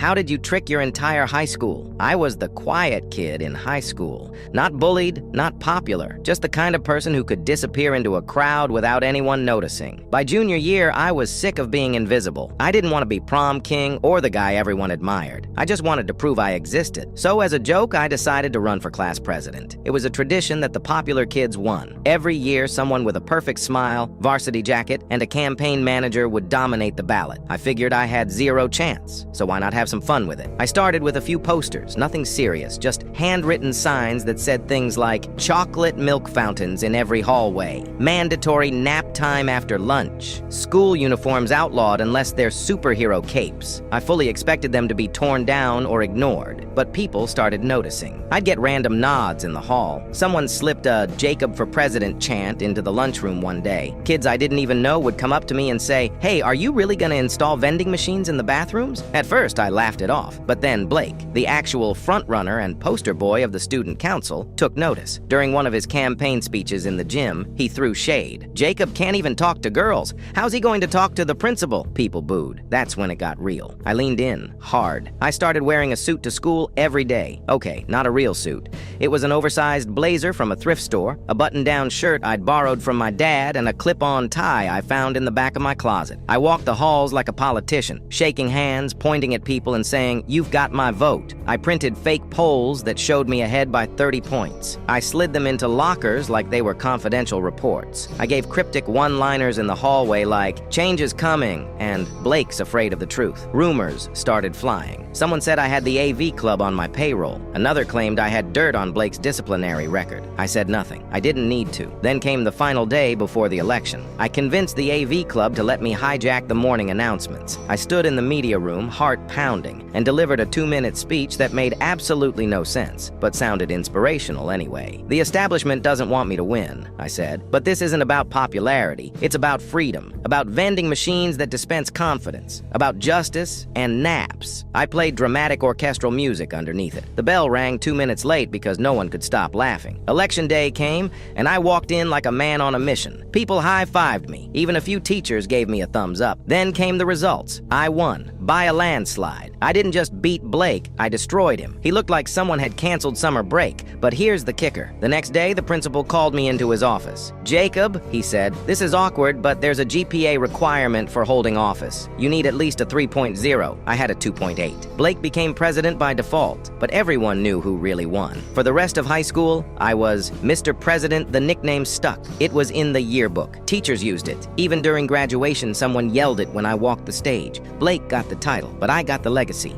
How did you trick your entire high school? I was the quiet kid in high school. Not bullied, not popular, just the kind of person who could disappear into a crowd without anyone noticing. By junior year, I was sick of being invisible. I didn't want to be prom king or the guy everyone admired. I just wanted to prove I existed. So as a joke, I decided to run for class president. It was a tradition that the popular kids won. Every year, someone with a perfect smile, varsity jacket, and a campaign manager would dominate the ballot. I figured I had zero chance, so why not have some fun with it? I started with a few posters, nothing serious, just handwritten signs that said things like chocolate milk fountains in every hallway, mandatory nap time after lunch, school uniforms outlawed unless they're superhero capes. I fully expected them to be torn down or ignored, but people started noticing. I'd get random nods in the hall. Someone slipped a Jacob for President chant into the lunchroom one day. Kids I didn't even know would come up to me and say, "Hey, are you really gonna install vending machines in the bathrooms?" At first, I laughed it off, but then Blake, the actual frontrunner and poster boy of the student council, took notice. During one of his campaign speeches in the gym, he threw shade. "Jacob can't even talk to girls. How's he going to talk to the principal?" People booed. That's when it got real. I leaned in, hard. I started wearing a suit to school every day. Okay, not a real suit. It was an oversized blazer from a thrift store, a button-down shirt I'd borrowed from my dad, and a clip-on tie I found in the back of my closet. I walked the halls like a politician, shaking hands, pointing at people and saying, "You've got my vote." I printed fake polls that showed me ahead by 30 points. I slid them into lockers like they were confidential reports. I gave cryptic one-liners in the hallway like, "Change is coming," and "Blake's afraid of the truth." Rumors started flying. Someone said I had the AV club on my payroll. Another claimed I had dirt on Blake's disciplinary record. I said nothing. I didn't need to. Then came the final day before the election. I convinced the AV club to let me hijack the morning announcements. I stood in the media room, heart pounding, and delivered a 2-minute speech that made absolutely no sense, but sounded inspirational anyway. "The establishment doesn't want me to win," I said, "but this isn't about popularity. It's about freedom, about vending machines that dispense confidence, about justice and naps." I played dramatic orchestral music underneath it. The bell rang 2 minutes late because no one could stop laughing. Election day came, and I walked in like a man on a mission. People high-fived me. Even a few teachers gave me a thumbs up. Then came the results. I won, by a landslide. I didn't just beat Blake, I destroyed him. He looked like someone had canceled summer break. But here's the kicker. The next day, the principal called me into his office. "Jacob," he said, "this is awkward, but there's a GPA requirement for holding office. You need at least a 3.0. I had a 2.8. Blake became president by default, but everyone knew who really won. For the rest of high school, I was Mr. President. The nickname stuck. It was in the yearbook. Teachers used it. Even during graduation, someone yelled it when I walked the stage. Blake got the title, but I got the legacy.